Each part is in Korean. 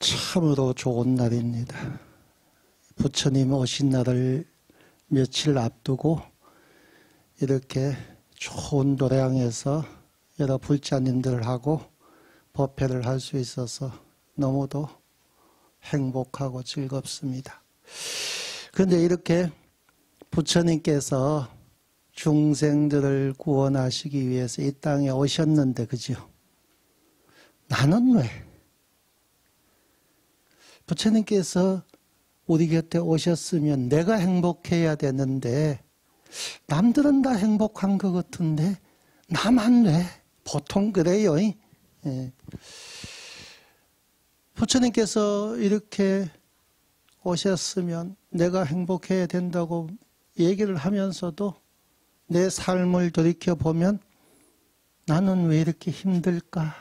참으로 좋은 날입니다. 부처님 오신 날을 며칠 앞두고 이렇게 좋은 노래방에서 여러 불자님들하고 법회를 할 수 있어서 너무도 행복하고 즐겁습니다. 그런데 이렇게 부처님께서 중생들을 구원하시기 위해서 이 땅에 오셨는데, 그죠? 나는 왜? 부처님께서 우리 곁에 오셨으면 내가 행복해야 되는데, 남들은 다 행복한 것 같은데 나만 왜? 보통 그래요. 예. 부처님께서 이렇게 오셨으면 내가 행복해야 된다고 얘기를 하면서도 내 삶을 돌이켜보면 나는 왜 이렇게 힘들까?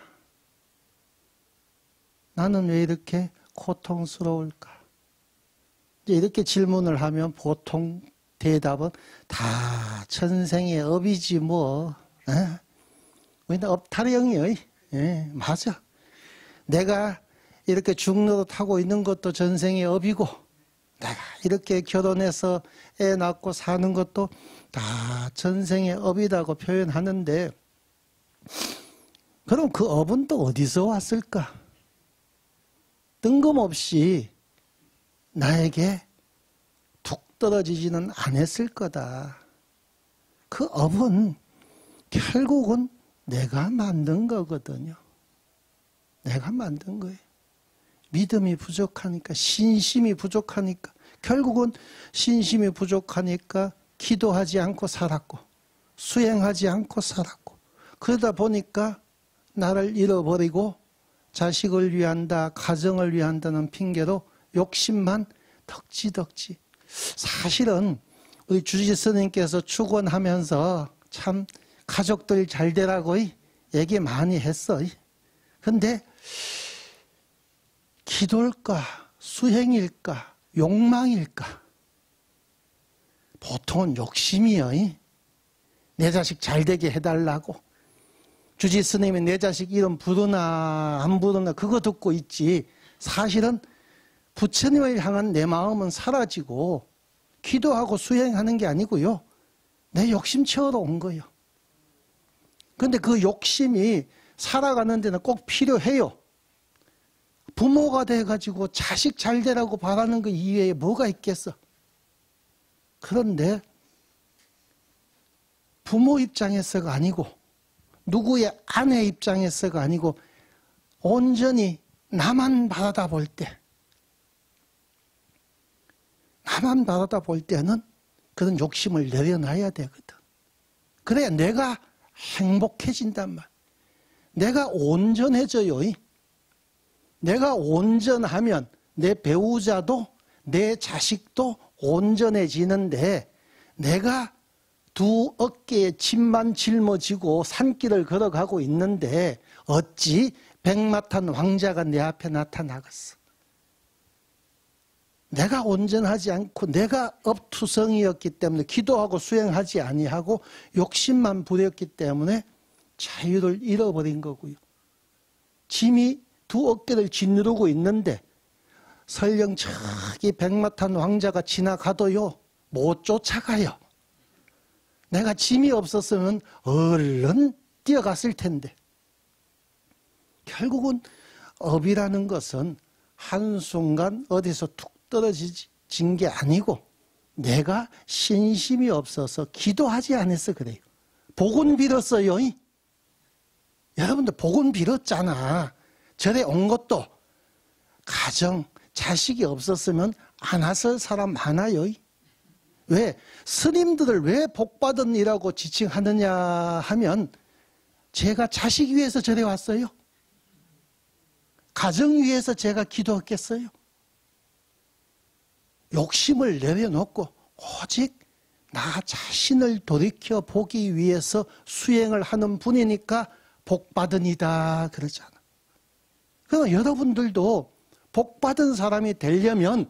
나는 왜 이렇게 고통스러울까? 이렇게 질문을 하면 보통 대답은 다 천생의 업이지 뭐. 우리는 업타령이에요. 예, 맞아. 내가 이렇게 중노릇 하고 있는 것도 전생의 업이고, 내가 이렇게 결혼해서 애 낳고 사는 것도 다 전생의 업이라고 표현하는데, 그럼 그 업은 또 어디서 왔을까? 뜬금없이 나에게 툭 떨어지지는 않았을 거다. 그 업은 결국은 내가 만든 거거든요. 내가 만든 거예요. 믿음이 부족하니까, 신심이 부족하니까, 결국은 신심이 부족하니까 기도하지 않고 살았고, 수행하지 않고 살았고, 그러다 보니까 나를 잃어버리고 자식을 위한다, 가정을 위한다는 핑계로 욕심만 덕지덕지. 사실은 우리 주지 스님께서 축원하면서 참 가족들 잘 되라고 얘기 많이 했어. 근데 기도일까, 수행일까, 욕망일까? 보통은 욕심이요. 내 자식 잘 되게 해달라고. 주지 스님이 내 자식 이름 부르나 안 부르나 그거 듣고 있지. 사실은 부처님을 향한 내 마음은 사라지고 기도하고 수행하는 게 아니고요. 내 욕심 채우러 온 거예요. 그런데 그 욕심이 살아가는 데는 꼭 필요해요. 부모가 돼가지고 자식 잘 되라고 바라는 것 이외에 뭐가 있겠어? 그런데 부모 입장에서가 아니고, 누구의 아내 입장에서가 아니고, 온전히 나만 바라다 볼 때, 나만 바라다 볼 때는 그런 욕심을 내려놔야 되거든. 그래야 내가 행복해진단 말. 내가 온전해져요. 내가 온전하면 내 배우자도 내 자식도 온전해지는데, 내가 두 어깨에 짐만 짊어지고 산길을 걸어가고 있는데 어찌 백마탄 왕자가 내 앞에 나타나겠어? 내가 온전하지 않고 내가 업투성이었기 때문에, 기도하고 수행하지 아니하고 욕심만 부렸기 때문에 자유를 잃어버린 거고요. 짐이 두 어깨를 짓누르고 있는데 설령 저기 백마탄 왕자가 지나가도요 못 쫓아가요. 내가 짐이 없었으면 얼른 뛰어갔을 텐데. 결국은 업이라는 것은 한순간 어디서 툭 떨어진 게 아니고, 내가 신심이 없어서 기도하지 않았어 그래요. 복은 빌었어요. 여러분들 복은 빌었잖아. 절에 온 것도 가정, 자식이 없었으면 안 왔을 사람 많아요. 왜? 스님들을 왜 복받은 이라고 지칭하느냐 하면, 제가 자식 위해서 절에 왔어요? 가정 위해서 제가 기도했겠어요? 욕심을 내려놓고 오직 나 자신을 돌이켜 보기 위해서 수행을 하는 분이니까 복받은이다 그러잖아. 그럼 여러분들도 복받은 사람이 되려면,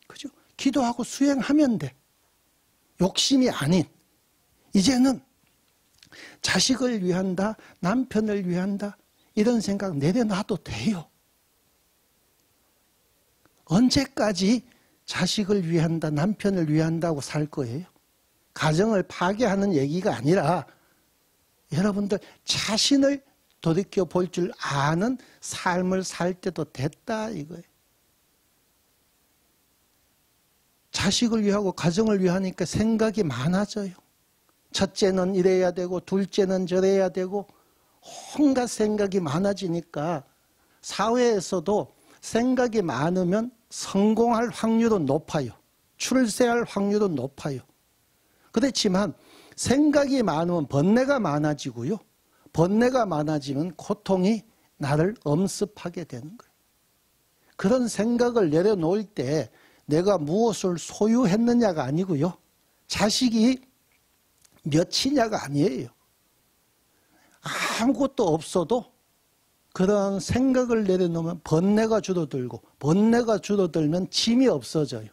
그죠? 기도하고 수행하면 돼. 욕심이 아닌, 이제는 자식을 위한다, 남편을 위한다, 이런 생각 내려놔도 돼요. 언제까지 자식을 위한다, 남편을 위한다고 살 거예요? 가정을 파괴하는 얘기가 아니라 여러분들 자신을 돌이켜 볼 줄 아는 삶을 살 때도 됐다 이거예요. 자식을 위하고 가정을 위하니까 생각이 많아져요. 첫째는 이래야 되고 둘째는 저래야 되고 온갖 생각이 많아지니까 사회에서도 생각이 많으면 성공할 확률은 높아요. 출세할 확률은 높아요. 그렇지만 생각이 많으면 번뇌가 많아지고요. 번뇌가 많아지면 고통이 나를 엄습하게 되는 거예요. 그런 생각을 내려놓을 때 내가 무엇을 소유했느냐가 아니고요. 자식이 몇이냐가 아니에요. 아무것도 없어도 그런 생각을 내려놓으면 번뇌가 줄어들고 번뇌가 줄어들면 짐이 없어져요.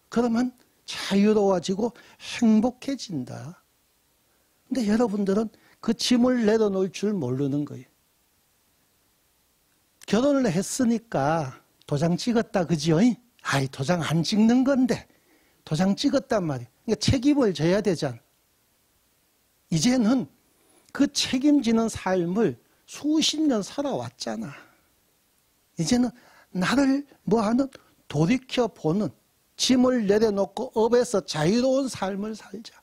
그러면 자유로워지고 행복해진다. 근데 여러분들은 그 짐을 내려놓을 줄 모르는 거예요. 결혼을 했으니까 도장 찍었다 그지요? 아이 도장 안 찍는 건데 도장 찍었단 말이에요. 그러니까 책임을 져야 되잖아. 이제는 그 책임지는 삶을 수십 년 살아왔잖아. 이제는 나를 뭐하는 돌이켜보는 짐을 내려놓고 업에서 자유로운 삶을 살자.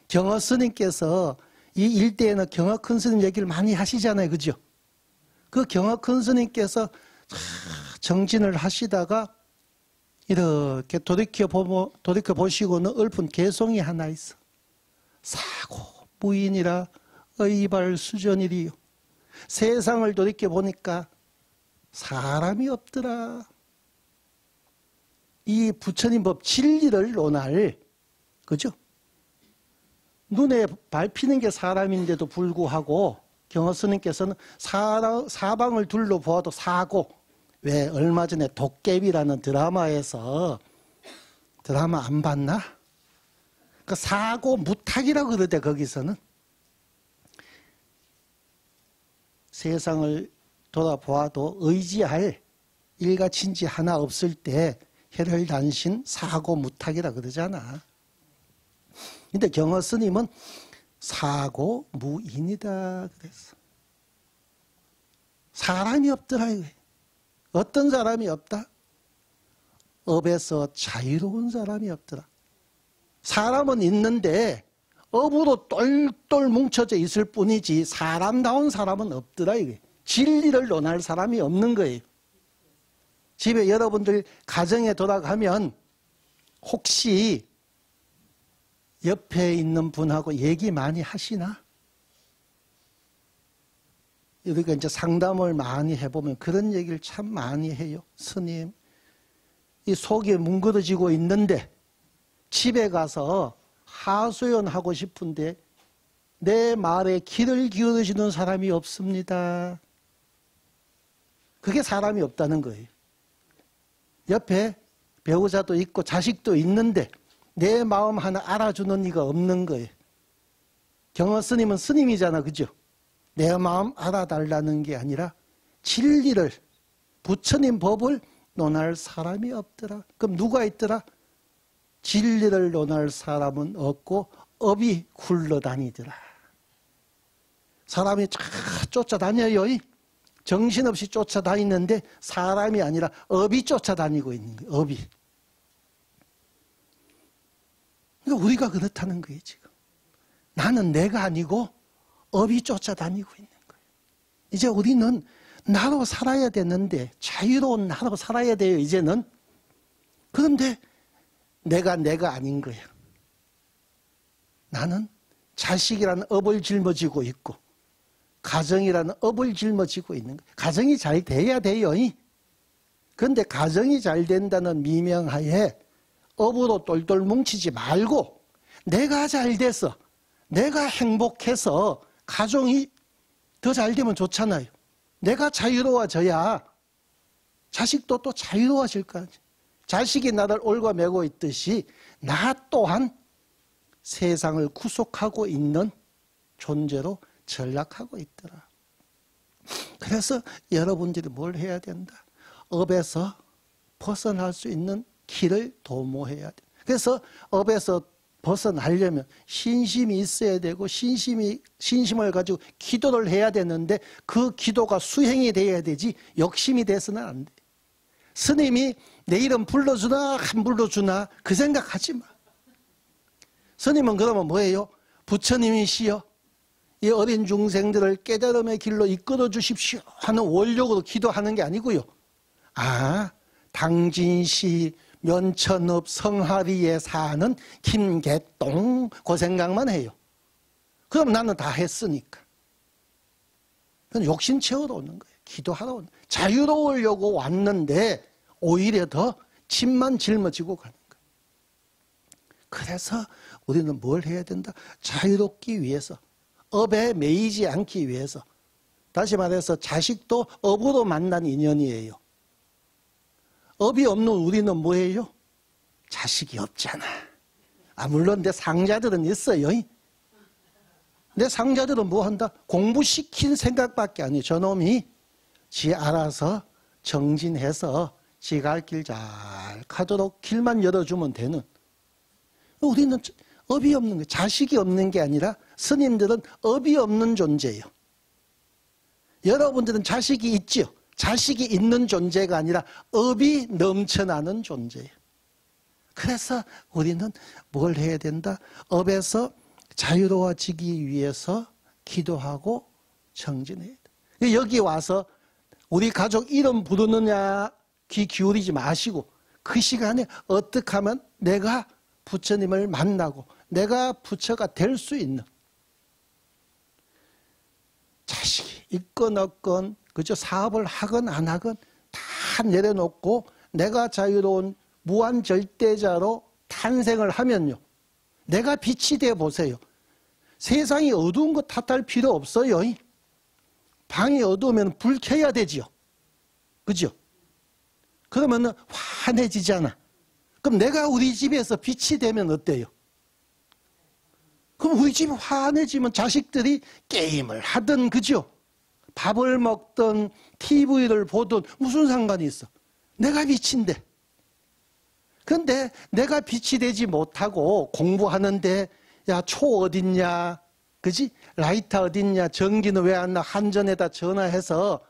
경허 스님께서 이 일대에는 경허 큰 스님 얘기를 많이 하시잖아요. 그죠? 그 경허 큰 스님께서 정진을 하시다가 이렇게 돌이켜보시고는 읊은 개송이 하나 있어. 사고 무인이라 의발수전이리요. 세상을 돌이켜보니까 사람이 없더라. 이 부처님 법 진리를 논할, 그죠? 눈에 밟히는 게 사람인데도 불구하고 경허 스님께서는 사방을 둘러보아도 사고, 왜 얼마 전에 도깨비라는 드라마에서 드라마 안 봤나? 그 사고 무탁이라고 그러대. 거기서는 세상을 돌아보아도 의지할 일가친지 하나 없을 때 혈혈단신 사고 무탁이라 그러잖아. 근데 경허 스님은 사고 무인이다 그랬어. 사람이 없더라 이거예요. 어떤 사람이 없다? 업에서 자유로운 사람이 없더라. 사람은 있는데 업으로 똘똘 뭉쳐져 있을 뿐이지 사람다운 사람은 없더라 이게. 진리를 논할 사람이 없는 거예요. 집에 여러분들 가정에 돌아가면 혹시 옆에 있는 분하고 얘기 많이 하시나? 우리가 이제 상담을 많이 해보면 그런 얘기를 참 많이 해요. 스님, 이 속이 뭉그러지고 있는데 집에 가서 하소연하고 싶은데 내 말에 귀를 기울여주는 사람이 없습니다. 그게 사람이 없다는 거예요. 옆에 배우자도 있고 자식도 있는데 내 마음 하나 알아주는 이가 없는 거예요. 경허 스님은 스님이잖아, 그죠? 내 마음 알아달라는 게 아니라 진리를, 부처님 법을 논할 사람이 없더라. 그럼 누가 있더라? 진리를 논할 사람은 없고 업이 굴러다니더라. 사람이 쫓아다녀요. 정신없이 쫓아다니는데 사람이 아니라 업이 쫓아다니고 있는 거예요. 업이. 그러니까 우리가 그렇다는 거예요. 지금 나는 내가 아니고 업이 쫓아다니고 있는 거예요. 이제 우리는 나로 살아야 되는데, 자유로운 나로 살아야 돼요. 이제는. 그런데 내가 아닌 거예요. 나는 자식이라는 업을 짊어지고 있고 가정이라는 업을 짊어지고 있는 거예요. 가정이 잘 돼야 돼요. 그런데 가정이 잘 된다는 미명하에 업으로 똘똘 뭉치지 말고 내가 잘 돼서, 내가 행복해서 가정이 더 잘 되면 좋잖아요. 내가 자유로워져야 자식도 또 자유로워질 거 아니에요. 자식이 나를 올가매고 있듯이 나 또한 세상을 구속하고 있는 존재로 전락하고 있더라. 그래서 여러분들이 뭘 해야 된다? 업에서 벗어날 수 있는 길을 도모해야 돼. 그래서 업에서 벗어나려면 신심이 있어야 되고 신심을 가지고 기도를 해야 되는데 그 기도가 수행이 돼야 되지 욕심이 돼서는 안 돼. 스님이 내 이름 불러주나 안 불러주나 그 생각하지 마. 스님은 그러면 뭐예요? 부처님이시여 이 어린 중생들을 깨달음의 길로 이끌어 주십시오 하는 원력으로 기도하는 게 아니고요. 아, 당진시 면천읍 성하리에 사는 김개똥 그 생각만 해요. 그럼 나는 다 했으니까. 그건 욕심 채우러 오는 거예요. 기도하러 오는 거예요. 자유로우려고 왔는데 오히려 더 짐만 짊어지고 가는 거예요. 그래서 우리는 뭘 해야 된다? 자유롭기 위해서, 업에 매이지 않기 위해서. 다시 말해서 자식도 업으로 만난 인연이에요. 업이 없는 우리는 뭐예요? 자식이 없잖아. 아, 물론 내 상자들은 있어요. 내 상자들은 뭐 한다? 공부시킨 생각밖에 안 해요. 저놈이 지 알아서 정진해서 지 갈 길 잘 가도록 길만 열어주면 되는. 우리는 업이 없는 거예요. 자식이 없는 게 아니라 스님들은 업이 없는 존재예요. 여러분들은 자식이 있죠. 자식이 있는 존재가 아니라 업이 넘쳐나는 존재예요. 그래서 우리는 뭘 해야 된다? 업에서 자유로워지기 위해서 기도하고 정진해야 돼. 여기 와서 우리 가족 이름 부르느냐 귀 기울이지 마시고 그 시간에 어떻게 하면 내가 부처님을 만나고 내가 부처가 될 수 있는, 자식이 있건 없건 그저 사업을 하건 안 하건 다 내려놓고 내가 자유로운 무한절대자로 탄생을 하면요, 내가 빛이 되어 보세요. 세상이 어두운 거 탓할 필요 없어요. 방이 어두우면 불 켜야 되지요. 그죠? 그러면 환해지잖아. 그럼 내가 우리 집에서 빛이 되면 어때요? 그럼 우리 집이 환해지면 자식들이 게임을 하든, 그죠? 밥을 먹든 TV를 보든 무슨 상관이 있어? 내가 빛인데. 그런데 내가 빛이 되지 못하고 공부하는데 야, 초 어딨냐? 그지? 라이터 어딨냐? 전기는 왜 안 나? 한전에다 전화해서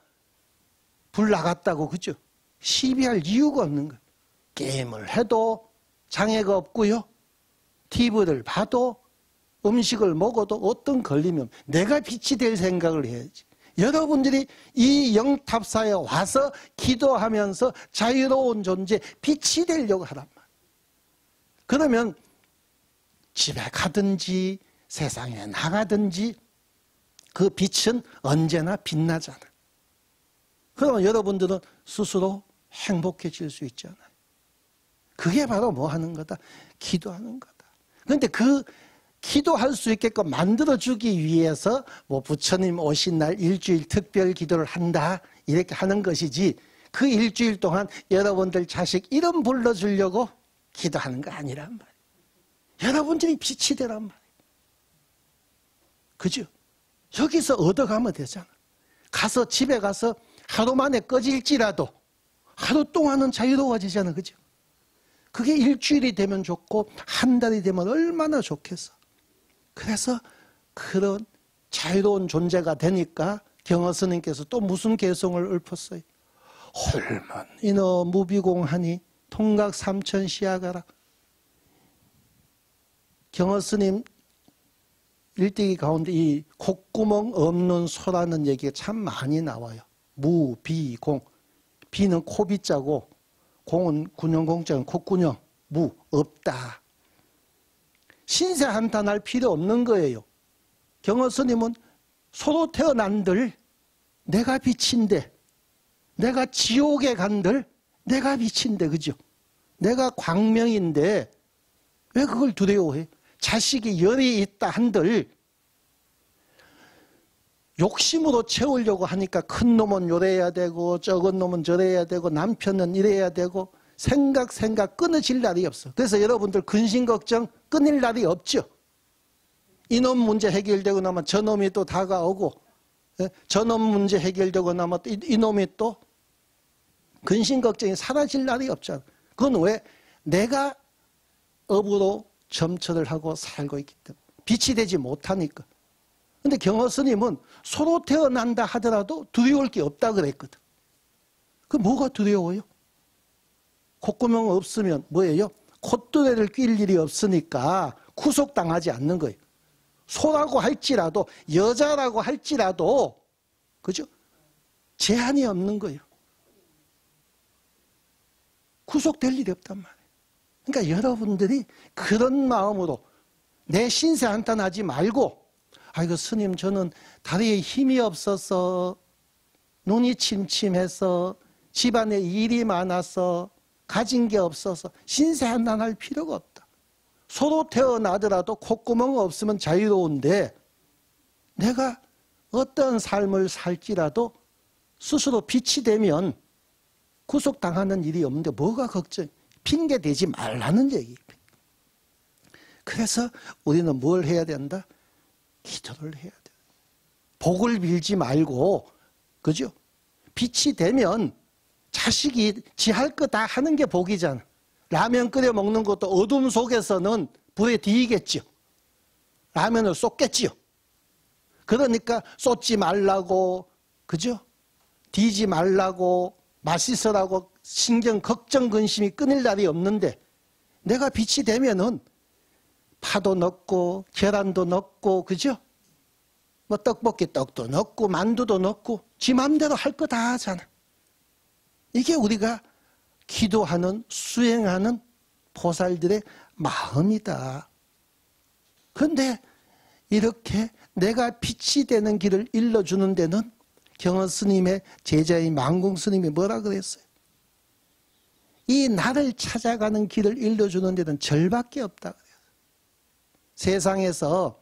불 나갔다고, 그죠? 시비할 이유가 없는 거예요. 게임을 해도 장애가 없고요. TV를 봐도 음식을 먹어도 어떤 걸리면 내가 빛이 될 생각을 해야지. 여러분들이 이 영탑사에 와서 기도하면서 자유로운 존재, 빛이 되려고 하란 말이에요. 그러면 집에 가든지 세상에 나가든지 그 빛은 언제나 빛나잖아. 그러면 여러분들은 스스로 행복해질 수 있잖아요. 그게 바로 뭐 하는 거다? 기도하는 거다. 그런데 그 기도할 수 있게끔 만들어주기 위해서 뭐 부처님 오신 날 일주일 특별 기도를 한다 이렇게 하는 것이지, 그 일주일 동안 여러분들 자식 이름 불러주려고 기도하는 거 아니란 말이에요. 여러분들이 빛이 되란 말이에요. 그죠? 여기서 얻어가면 되잖아. 가서 집에 가서 하루 만에 꺼질지라도 하루 동안은 자유로워지잖아. 그죠? 그게 일주일이 되면 좋고 한 달이 되면 얼마나 좋겠어. 그래서 그런 자유로운 존재가 되니까 경허 스님께서 또 무슨 개성을 읊었어요? 홀문 이너 무비공하니 통각 삼천 시야가라. 경허 스님 일대기 가운데 이 콧구멍 없는 소라는 얘기가 참 많이 나와요. 무, 비, 공. 비는 코비자고 공은 군영공자는 콧구녕. 무, 없다. 신세 한탄할 필요 없는 거예요. 경허 스님은 소로 태어난들 내가 빛인데, 내가 지옥에 간들 내가 빛인데, 그죠? 내가 광명인데 왜 그걸 두려워해? 자식이 열이 있다 한들 욕심으로 채우려고 하니까 큰 놈은 요래야 되고 적은 놈은 저래야 되고 남편은 이래야 되고 생각 끊어질 날이 없어. 그래서 여러분들 근심 걱정 끊일 날이 없죠. 이놈 문제 해결되고 나면 저놈이 또 다가오고, 저놈 문제 해결되고 나면 또 이놈이 또 근심 걱정이 사라질 날이 없잖아. 그건 왜? 내가 업으로 점철을 하고 살고 있기 때문에. 빛이 되지 못하니까. 근데 경허 스님은 소로 태어난다 하더라도 두려울 게 없다 그랬거든. 그 뭐가 두려워요? 콧구멍 없으면 뭐예요? 콧뚜레를 낄 일이 없으니까 구속당하지 않는 거예요. 소라고 할지라도, 여자라고 할지라도, 그죠? 제한이 없는 거예요. 구속될 일이 없단 말이에요. 그러니까 여러분들이 그런 마음으로 내 신세 한탄하지 말고, 아이고 스님 저는 다리에 힘이 없어서, 눈이 침침해서, 집안에 일이 많아서, 가진 게 없어서 신세 한탄할 필요가 없다. 소로 태어나더라도 콧구멍 없으면 자유로운데, 내가 어떤 삶을 살지라도 스스로 빛이 되면 구속당하는 일이 없는데 뭐가 걱정? 핑계 대지 말라는 얘기예요. 그래서 우리는 뭘 해야 된다? 기도를 해야 돼. 복을 빌지 말고, 그죠? 빛이 되면 자식이 지 할 거 다 하는 게 복이잖아. 라면 끓여 먹는 것도 어둠 속에서는 불에 뒤이겠죠. 라면을 쏟겠지요. 그러니까 쏟지 말라고, 그죠? 뒤지 말라고, 맛있으라고 신경, 걱정, 근심이 끊일 날이 없는데, 내가 빛이 되면은 파도 넣고 계란도 넣고, 그죠? 뭐 떡볶이 떡도 넣고 만두도 넣고 지 맘대로 할 거 다 하잖아. 이게 우리가 기도하는, 수행하는 보살들의 마음이다. 그런데 이렇게 내가 빛이 되는 길을 일러주는 데는 경허 스님의 제자인 망궁 스님이 뭐라 그랬어요? 이 나를 찾아가는 길을 일러주는 데는 절밖에 없다 그래요. 세상에서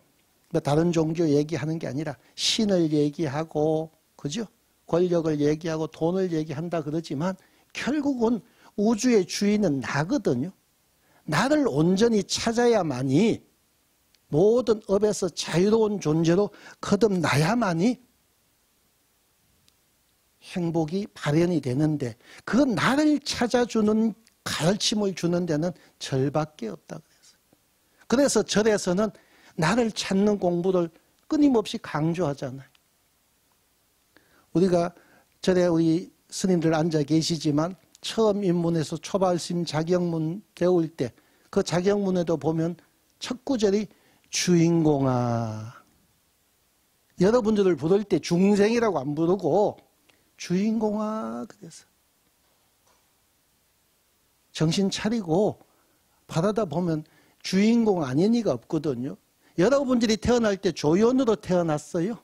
뭐 다른 종교 얘기하는 게 아니라 신을 얘기하고, 그죠? 권력을 얘기하고 돈을 얘기한다 그러지만 결국은 우주의 주인은 나거든요. 나를 온전히 찾아야만이 모든 업에서 자유로운 존재로 거듭나야만이 행복이 발현이 되는데, 그 나를 찾아주는 가르침을 주는 데는 절밖에 없다 그랬어요. 그래서 절에서는 나를 찾는 공부를 끊임없이 강조하잖아요. 우리가 절에 우리 스님들 앉아 계시지만 처음 입문해서 초발심 자격문 배울 때 그 자격문에도 보면 첫 구절이 주인공아. 여러분들을 부를 때 중생이라고 안 부르고 주인공아 그래서 정신 차리고 바라다 보면 주인공 아닌 이가 없거든요. 여러분들이 태어날 때 조연으로 태어났어요.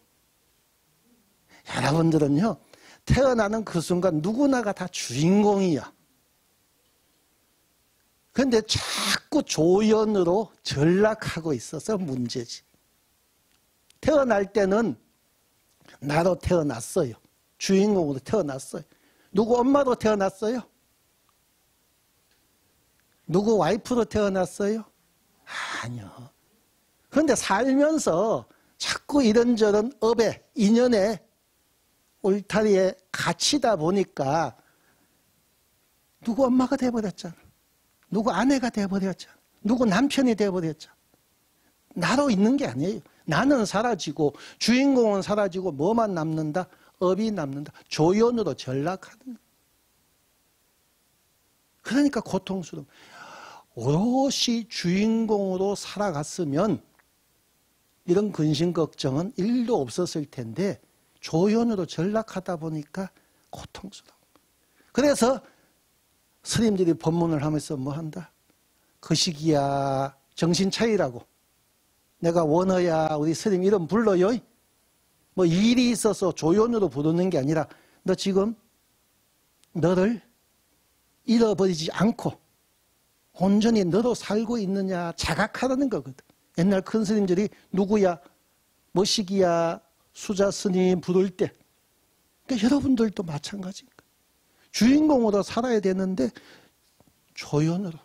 여러분들은요, 태어나는 그 순간 누구나가 다 주인공이야. 그런데 자꾸 조연으로 전락하고 있어서 문제지. 태어날 때는 나로 태어났어요. 주인공으로 태어났어요. 누구 엄마로 태어났어요? 누구 와이프로 태어났어요? 아니요. 그런데 살면서 자꾸 이런저런 업에, 인연에, 울타리에 갇히다 보니까 누구 엄마가 돼버렸잖아. 누구 아내가 돼버렸잖아. 누구 남편이 돼버렸잖아. 나로 있는 게 아니에요. 나는 사라지고 주인공은 사라지고 뭐만 남는다? 업이 남는다. 조연으로 전락하는 거예요. 그러니까 고통스러워. 오롯이 주인공으로 살아갔으면 이런 근심 걱정은 일도 없었을 텐데 조연으로 전락하다 보니까 고통스러워. 그래서 스님들이 법문을 하면서 뭐 한다? 그 시기야 정신 차리라고. 내가 원어야 우리 스님 이름 불러요. 뭐 일이 있어서 조연으로 부르는 게 아니라 너 지금 너를 잃어버리지 않고 온전히 너로 살고 있느냐 자각하라는 거거든. 옛날 큰 스님들이 누구야, 뭐 시기야, 수자 스님 부를 때. 그러니까 여러분들도 마찬가지입니다. 주인공으로 살아야 되는데 조연으로.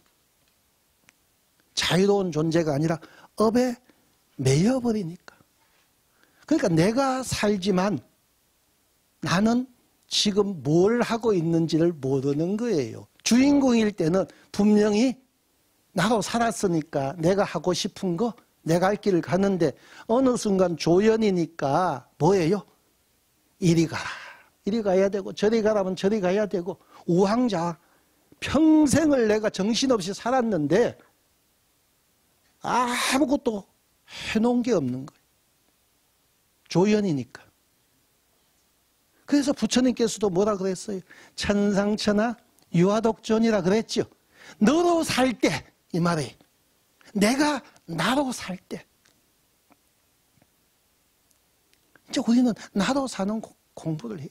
자유로운 존재가 아니라 업에 매여버리니까. 그러니까 내가 살지만 나는 지금 뭘 하고 있는지를 모르는 거예요. 주인공일 때는 분명히 나도 살았으니까 내가 하고 싶은 거 내가 할 길을 가는데 어느 순간 조연이니까 뭐예요? 이리 가라. 이리 가야 되고 저리 가라면 저리 가야 되고 우왕좌왕 평생을 내가 정신없이 살았는데 아무것도 해놓은 게 없는 거예요. 조연이니까. 그래서 부처님께서도 뭐라 그랬어요? 천상천하 유아독존이라 그랬죠. 너로 살 때 이 말이에요. 내가 나로 살 때. 이제 우리는 나로 사는 공부를 해요.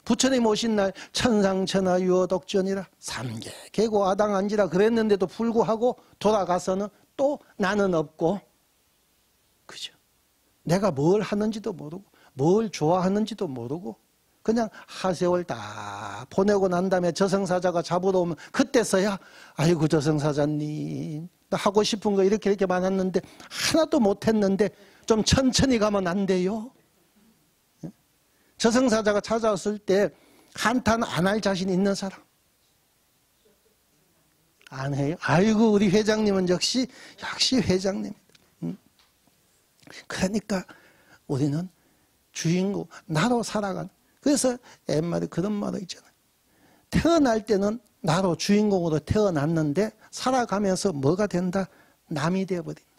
부처님 오신 날 천상천하 유아독존이라 삼계 계고 아당한지라 그랬는데도 불구하고 돌아가서는 또 나는 없고, 그죠? 내가 뭘 하는지도 모르고 뭘 좋아하는지도 모르고 그냥 하세월 다 보내고 난 다음에 저승사자가 잡으러 오면 그때서야 아이고 저승사자님 나 하고 싶은 거 이렇게 많았는데 하나도 못했는데 좀 천천히 가면 안 돼요? 저승사자가 찾아왔을 때 한탄 안 할 자신 있는 사람? 안 해요? 아이고 우리 회장님은 역시 회장님. 그러니까 우리는 주인공 나로 살아가는. 그래서 옛말에 그런 말이 있잖아요. 태어날 때는 나로 주인공으로 태어났는데 살아가면서 뭐가 된다? 남이 되어버린다.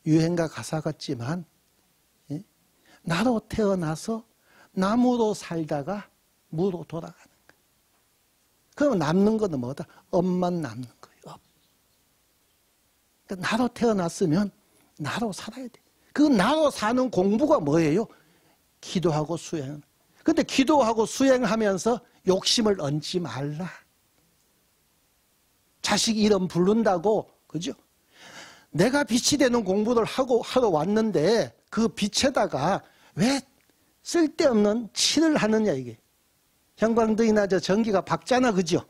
유행가 가사 같지만 나로 태어나서 남으로 살다가 무로 돌아가는 거예요. 그러면 남는 거는 뭐다? 업만 남는 거예요. 업. 그러니까 나로 태어났으면 나로 살아야 돼. 그 나로 사는 공부가 뭐예요? 기도하고 수행. 근데 기도하고 수행하면서 욕심을 얹지 말라. 자식 이름 부른다고, 그죠? 내가 빛이 되는 공부를 하러 왔는데 그 빛에다가 왜 쓸데없는 칠을 하느냐 이게. 형광등이나 저 전기가 밝잖아, 그죠?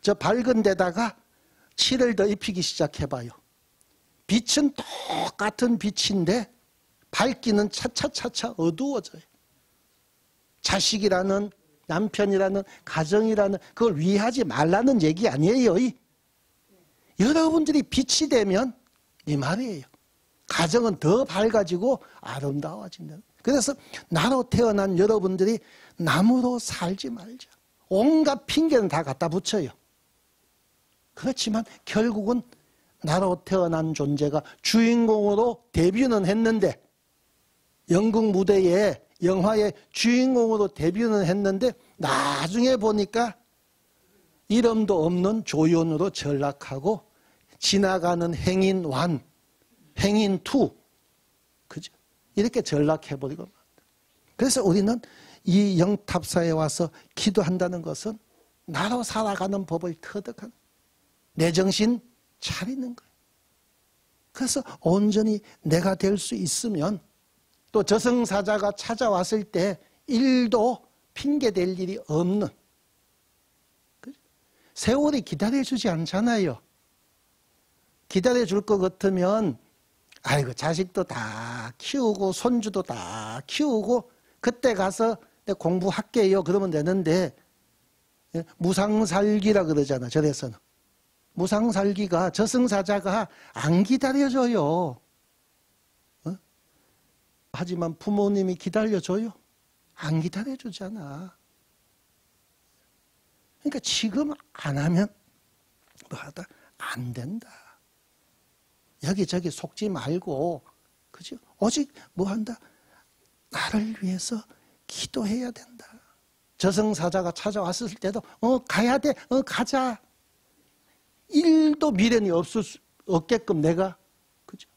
저 밝은 데다가 칠을 더 입히기 시작해봐요. 빛은 똑같은 빛인데 밝기는 차차차차 어두워져요. 자식이라는 남편이라는 가정이라는 그걸 위하지 말라는 얘기 아니에요. 여러분들이 빛이 되면 이 말이에요. 가정은 더 밝아지고 아름다워진다. 그래서 나로 태어난 여러분들이 남으로 살지 말자. 온갖 핑계는 다 갖다 붙여요. 그렇지만 결국은 나로 태어난 존재가 주인공으로 데뷔는 했는데 연극 무대에 영화의 주인공으로 데뷔는 했는데 나중에 보니까 이름도 없는 조연으로 전락하고 지나가는 행인 1, 행인 2, 그죠? 이렇게 전락해버리고. 그래서 우리는 이 영탑사에 와서 기도한다는 것은 나로 살아가는 법을 터득하는, 내 정신 차리는 거예요. 그래서 온전히 내가 될 수 있으면 또 저승사자가 찾아왔을 때 일도 핑계댈 일이 없는, 세월이 기다려주지 않잖아요. 기다려줄 것 같으면 아이고 자식도 다 키우고 손주도 다 키우고 그때 가서 공부할게요 그러면 되는데, 무상살기라 그러잖아. 절에서는 무상살기가 저승사자가 안 기다려줘요. 하지만 부모님이 기다려줘요? 안 기다려주잖아. 그러니까 지금 안 하면 뭐하다 안 된다. 여기저기 속지 말고, 그죠? 오직 뭐한다? 나를 위해서 기도해야 된다. 저승사자가 찾아왔을 때도 가야 돼. 가자. 일도 미련이 없게끔 내가, 그죠?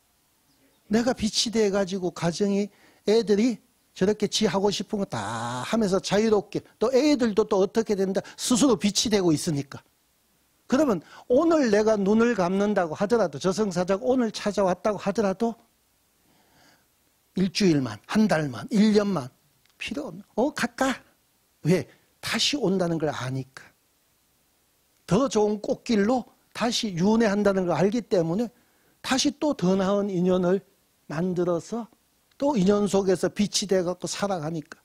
내가 빛이 돼가지고 가정이 애들이 저렇게 지 하고 싶은 거 다 하면서 자유롭게, 또 애들도 또 어떻게 된다? 스스로 빛이 되고 있으니까. 그러면 오늘 내가 눈을 감는다고 하더라도, 저승사자가 오늘 찾아왔다고 하더라도 일주일만, 한 달만, 1년만 필요 없는. 갈까? 왜? 다시 온다는 걸 아니까. 더 좋은 꽃길로 다시 윤회한다는 걸 알기 때문에 다시 또 더 나은 인연을 만들어서 또 인연 속에서 빛이 돼갖고 살아가니까.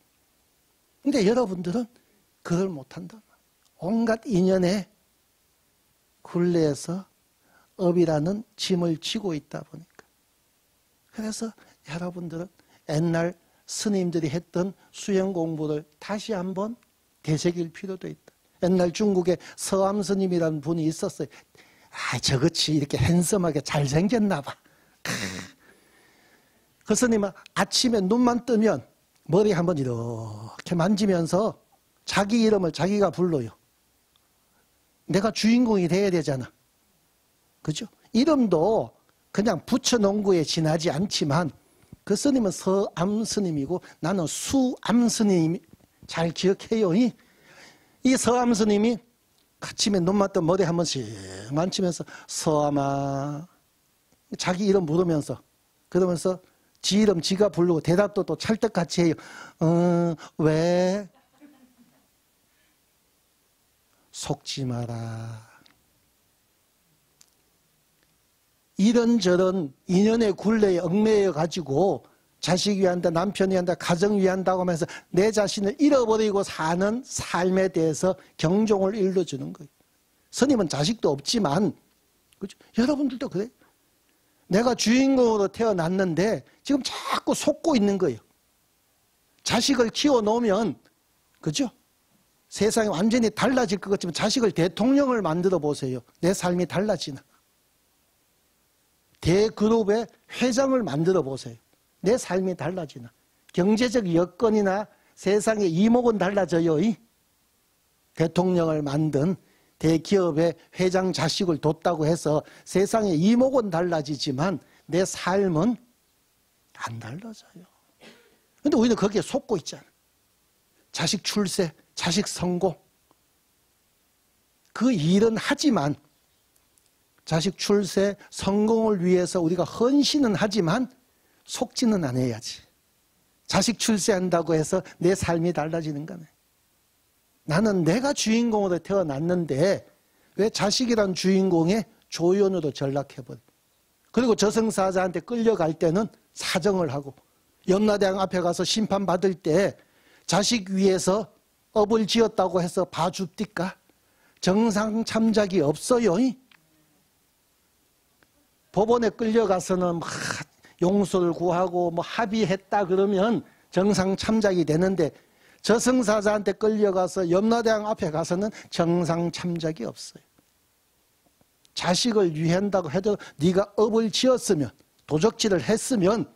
근데 여러분들은 그걸 못한다. 온갖 인연의 굴레에서 업이라는 짐을 지고 있다 보니까. 그래서 여러분들은 옛날 스님들이 했던 수행 공부를 다시 한번 되새길 필요도 있다. 옛날 중국에 서암 스님이라는 분이 있었어요. 아, 저것이 이렇게 핸섬하게 잘생겼나 봐. 그 스님은 아침에 눈만 뜨면 머리 한번 이렇게 만지면서 자기 이름을 자기가 불러요. 내가 주인공이 돼야 되잖아. 그죠? 이름도 그냥 부처농구에 지나지 않지만 그 스님은 서암 스님이고 나는 수암 스님. 잘 기억해요. 이 서암 스님이 아침에 눈만 뜨면 머리 한 번씩 만지면서 서암아 자기 이름 부르면서 그러면서 지 이름 지가 부르고 대답도 또 찰떡같이 해요. 왜? 속지 마라. 이런저런 인연의 굴레에 얽매여 가지고 자식 위한다, 남편 위한다, 가정 위한다고 하면서 내 자신을 잃어버리고 사는 삶에 대해서 경종을 일러주는 거예요. 스님은 자식도 없지만, 그렇죠? 여러분들도 그래요. 내가 주인공으로 태어났는데 지금 자꾸 속고 있는 거예요. 자식을 키워놓으면, 그죠? 세상이 완전히 달라질 것 같지만 자식을 대통령을 만들어 보세요. 내 삶이 달라지나. 대그룹의 회장을 만들어 보세요. 내 삶이 달라지나. 경제적 여건이나 세상의 이목은 달라져요. 대통령을 만든 대기업의 회장 자식을 뒀다고 해서 세상의 이목은 달라지지만 내 삶은 안 달라져요. 근데 우리는 거기에 속고 있잖아. 자식 출세, 자식 성공. 그 일은 하지만 자식 출세, 성공을 위해서 우리가 헌신은 하지만 속지는 않아야지. 자식 출세한다고 해서 내 삶이 달라지는 거네. 나는 내가 주인공으로 태어났는데 왜 자식이란 주인공의 조연으로 전락해버려. 그리고 저승사자한테 끌려갈 때는 사정을 하고 염라대왕 앞에 가서 심판받을 때 자식 위해서 업을 지었다고 해서 봐줍니까? 정상 참작이 없어요. 법원에 끌려가서는 막 용서를 구하고 뭐 합의했다 그러면 정상 참작이 되는데 저승사자한테 끌려가서 염라대왕 앞에 가서는 정상 참작이 없어요. 자식을 위한다고 해도 네가 업을 지었으면 도적질을 했으면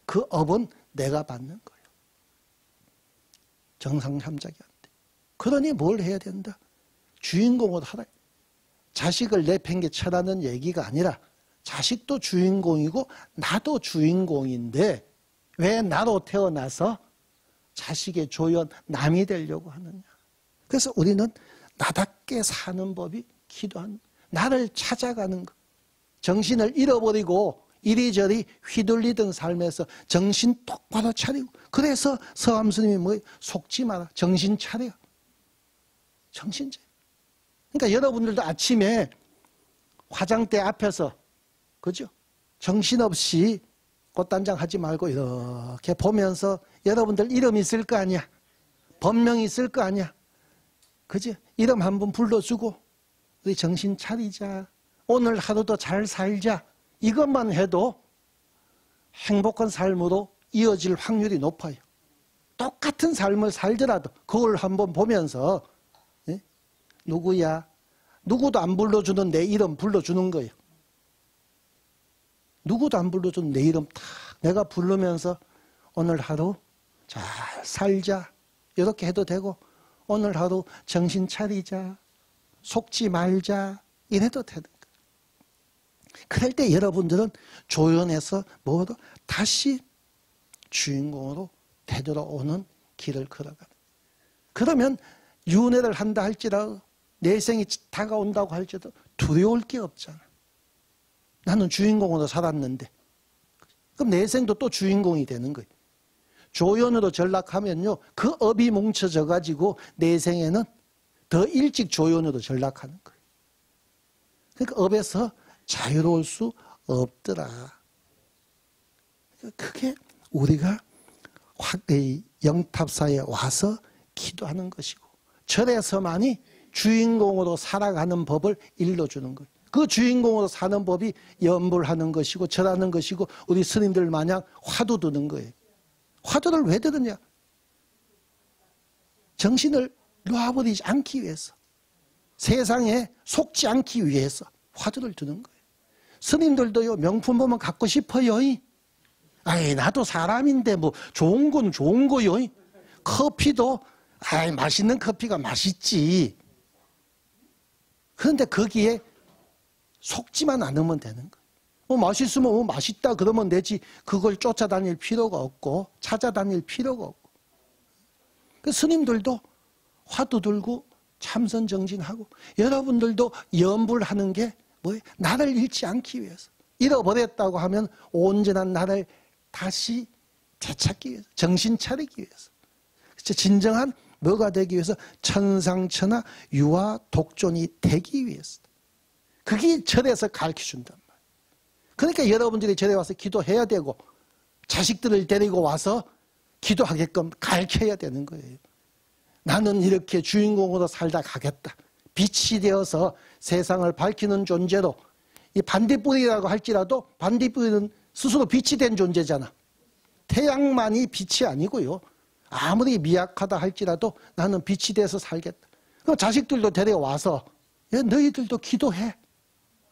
그 업은 내가 받는 거예요. 정상 참작이 안 돼. 그러니 뭘 해야 된다? 주인공으로 하라. 자식을 내팽개쳐라는 얘기가 아니라 자식도 주인공이고 나도 주인공인데 왜 나로 태어나서 자식의 조연 남이 되려고 하느냐. 그래서 우리는 나답게 사는 법이 기도하는, 나를 찾아가는 것. 정신을 잃어버리고 이리저리 휘둘리던 삶에서 정신 똑바로 차리고. 그래서 서암 스님이 뭐예요? 속지 마라. 정신 차려. 정신 차려. 그러니까 여러분들도 아침에 화장대 앞에서, 그죠? 정신없이 꽃단장 하지 말고 이렇게 보면서 여러분들 이름 있을 거 아니야. 법명 있을 거 아니야. 그지? 이름 한 번 불러주고 우리 정신 차리자. 오늘 하루도 잘 살자. 이것만 해도 행복한 삶으로 이어질 확률이 높아요. 똑같은 삶을 살더라도 그걸 한번 보면서 누구야? 누구도 안 불러주는 내 이름 불러주는 거예요. 누구도 안 불러주는 내 이름 딱 내가 부르면서 오늘 하루 잘 살자. 이렇게 해도 되고 오늘 하루 정신 차리자. 속지 말자. 이래도 되는 거예요. 그럴 때 여러분들은 조연해서 뭐로 다시 주인공으로 되돌아오는 길을 걸어가는. 그러면 윤회를 한다 할지라도 내생이 다가온다고 할지라도 두려울 게 없잖아. 나는 주인공으로 살았는데. 그럼 내생도 또 주인공이 되는 거예요. 조연으로 전락하면요. 그 업이 뭉쳐져 가지고 내생에는 더 일찍 조연으로 전락하는 거예요. 그러니까 업에서 자유로울 수 없더라. 그게 우리가 영탑사에 와서 기도하는 것이고, 절에서만이 주인공으로 살아가는 법을 일러주는 거예요. 그 주인공으로 사는 법이 염불하는 것이고 절하는 것이고, 우리 스님들 마냥 화두 드는 거예요. 화두를 왜 드느냐? 정신을 놓아버리지 않기 위해서, 세상에 속지 않기 위해서 화두를 드는 거예요. 스님들도요, 명품 보면 갖고 싶어요. 아이, 나도 사람인데 뭐 좋은 건 좋은 거요. 커피도 아이, 맛있는 커피가 맛있지. 그런데 거기에 속지만 않으면 되는 거예요. 뭐 맛있으면 뭐 맛있다 그러면 되지, 그걸 쫓아다닐 필요가 없고 찾아다닐 필요가 없고. 그 스님들도 화두 들고 참선정진하고, 여러분들도 염불하는 게 뭐예요? 나를 잃지 않기 위해서. 잃어버렸다고 하면 온전한 나를 다시 되찾기 위해서, 정신 차리기 위해서, 진정한 뭐가 되기 위해서? 천상천하 유아 독존이 되기 위해서. 그게 절에서 가르쳐준단 말이에요. 그러니까 여러분들이 절에 와서 기도해야 되고, 자식들을 데리고 와서 기도하게끔 가르쳐야 되는 거예요. 나는 이렇게 주인공으로 살다 가겠다. 빛이 되어서 세상을 밝히는 존재로, 이 반딧불이라고 할지라도 반딧불은 스스로 빛이 된 존재잖아. 태양만이 빛이 아니고요, 아무리 미약하다 할지라도 나는 빛이 돼서 살겠다. 그럼 자식들도 데려와서 너희들도 기도해.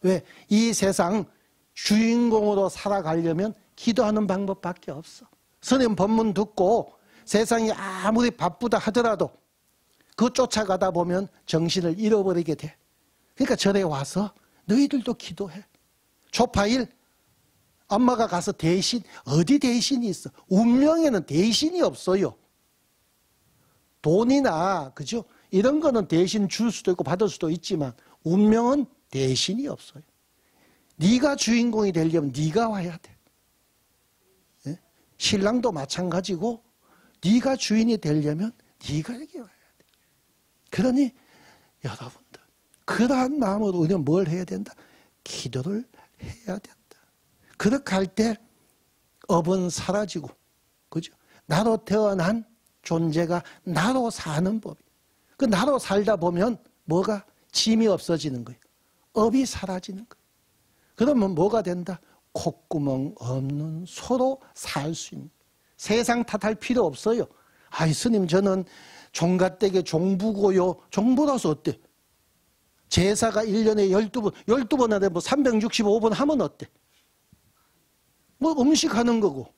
왜? 이 세상 주인공으로 살아가려면 기도하는 방법밖에 없어. 스님 법문 듣고 세상이 아무리 바쁘다 하더라도 그 쫓아가다 보면 정신을 잃어버리게 돼. 그러니까 절에 와서 너희들도 기도해. 초파일 엄마가 가서 대신, 어디 대신이 있어? 운명에는 대신이 없어요. 돈이나 그죠? 이런 거는 대신 줄 수도 있고 받을 수도 있지만 운명은 대신이 없어요. 네가 주인공이 되려면 네가 와야 돼. 예? 신랑도 마찬가지고, 네가 주인이 되려면 네가 여기 와야 돼. 그러니 여러분들, 그러한 마음으로 우리는 뭘 해야 된다? 기도를 해야 된다. 그렇게 할 때 업은 사라지고, 그죠? 나로 태어난 존재가 나로 사는 법이. 그 나로 살다 보면 뭐가? 짐이 없어지는 거예요. 업이 사라지는 거예요. 그러면 뭐가 된다? 콧구멍 없는 소로 살 수 있는. 세상 탓할 필요 없어요. 아이, 스님 저는 종갓댁의 종부고요. 종부라서 어때? 제사가 1년에 12번, 12번 하되 뭐 365번 하면 어때? 뭐 음식하는 거고,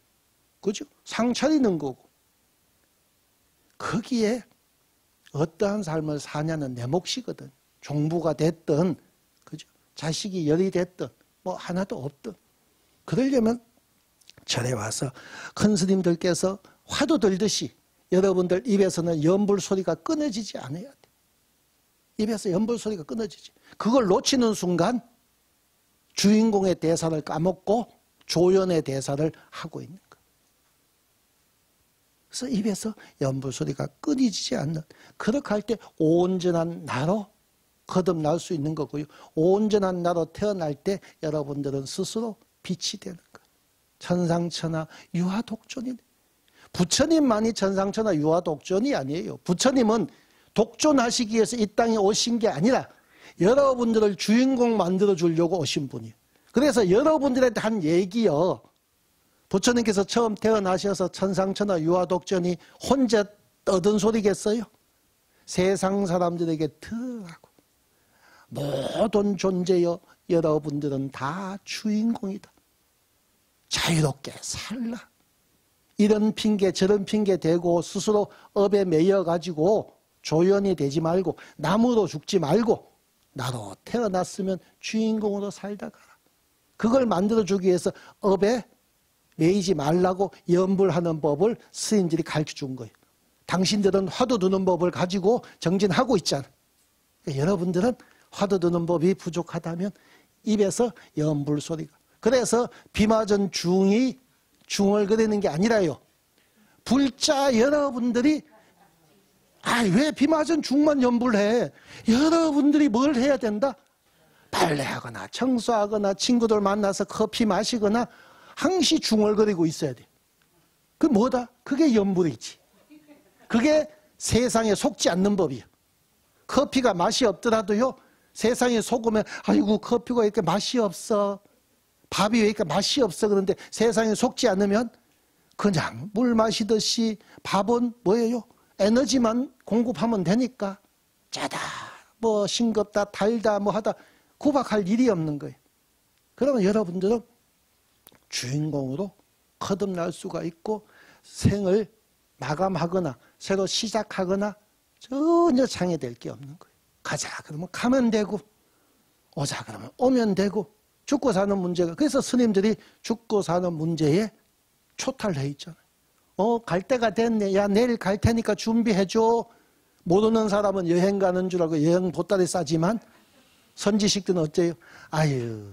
그죠? 상 차리는 거고. 거기에 어떠한 삶을 사냐는 내 몫이거든. 종부가 됐든, 그죠? 자식이 열이 됐든, 뭐 하나도 없든. 그러려면 절에 와서 큰 스님들께서 화두 들듯이 여러분들 입에서는 염불 소리가 끊어지지 않아야 돼. 입에서 염불 소리가 끊어지지. 그걸 놓치는 순간 주인공의 대사를 까먹고 조연의 대사를 하고 있는 거예요. 그래서 입에서 염불 소리가 끊이지 않는, 그렇게 할 때 온전한 나로 거듭날 수 있는 거고요. 온전한 나로 태어날 때 여러분들은 스스로 빛이 되는 거예요. 천상천하 유아독존이네. 부처님만이 천상천하 유아독존이 아니에요. 부처님은 독존하시기 위해서 이 땅에 오신 게 아니라 여러분들을 주인공 만들어 주려고 오신 분이에요. 그래서 여러분들한테 한 얘기요. 부처님께서 처음 태어나셔서 천상천하 유아독존이 혼자 떠든 소리겠어요? 세상 사람들에게 들으라고. 모든 존재여, 여러분들은 다 주인공이다. 자유롭게 살라. 이런 핑계 저런 핑계 대고 스스로 업에 매여가지고 조연이 되지 말고, 나무로 죽지 말고 나로 태어났으면 주인공으로 살다 가라. 그걸 만들어주기 위해서 업에 매이지 말라고 염불하는 법을 스님들이 가르쳐준 거예요. 당신들은 화두 드는 법을 가지고 정진하고 있잖아. 그러니까 여러분들은 화두 드는 법이 부족하다면 입에서 염불 소리가. 그래서 비마전 중이 중얼거리는 게 아니라요. 불자 여러분들이, 왜 비마전 중만 염불해? 여러분들이 뭘 해야 된다? 빨래하거나 청소하거나 친구들 만나서 커피 마시거나 항시 중얼거리고 있어야 돼. 그 뭐다? 그게 염불이지. 그게 세상에 속지 않는 법이에요. 커피가 맛이 없더라도요, 세상에 속으면 아이고 커피가 이렇게 맛이 없어, 밥이 왜 이렇게 맛이 없어. 그런데 세상에 속지 않으면 그냥 물 마시듯이 밥은 뭐예요? 에너지만 공급하면 되니까 짜다 뭐 싱겁다 달다 뭐 하다 구박할 일이 없는 거예요. 그러면 여러분들은 주인공으로 거듭날 수가 있고 생을 마감하거나 새로 시작하거나 전혀 장애될 게 없는 거예요. 가자 그러면 가면 되고 오자 그러면 오면 되고 죽고 사는 문제가, 그래서 스님들이 죽고 사는 문제에 초탈해 있잖아요. 갈 때가 됐네. 야 내일 갈 테니까 준비해줘. 모르는 사람은 여행 가는 줄 알고 여행 보따리 싸지만 선지식들은 어째요? 아유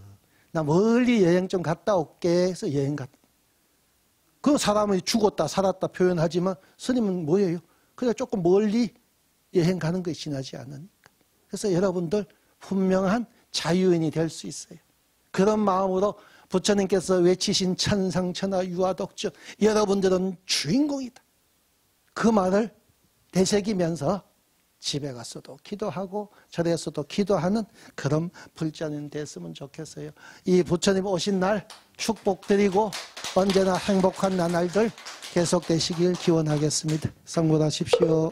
나 멀리 여행 좀 갔다 올게 해서 여행 갔다. 그 사람이 죽었다 살았다 표현하지만 스님은 뭐예요? 그냥 조금 멀리 여행 가는 것이 지나지 않으니까. 그래서 여러분들 분명한 자유인이 될 수 있어요. 그런 마음으로 부처님께서 외치신 천상천하 유아독존, 여러분들은 주인공이다. 그 말을 되새기면서 집에 가서도 기도하고 절에서도 기도하는 그런 불자는 됐으면 좋겠어요. 이 부처님 오신 날 축복드리고 언제나 행복한 나날들 계속되시길 기원하겠습니다. 성불하십시오.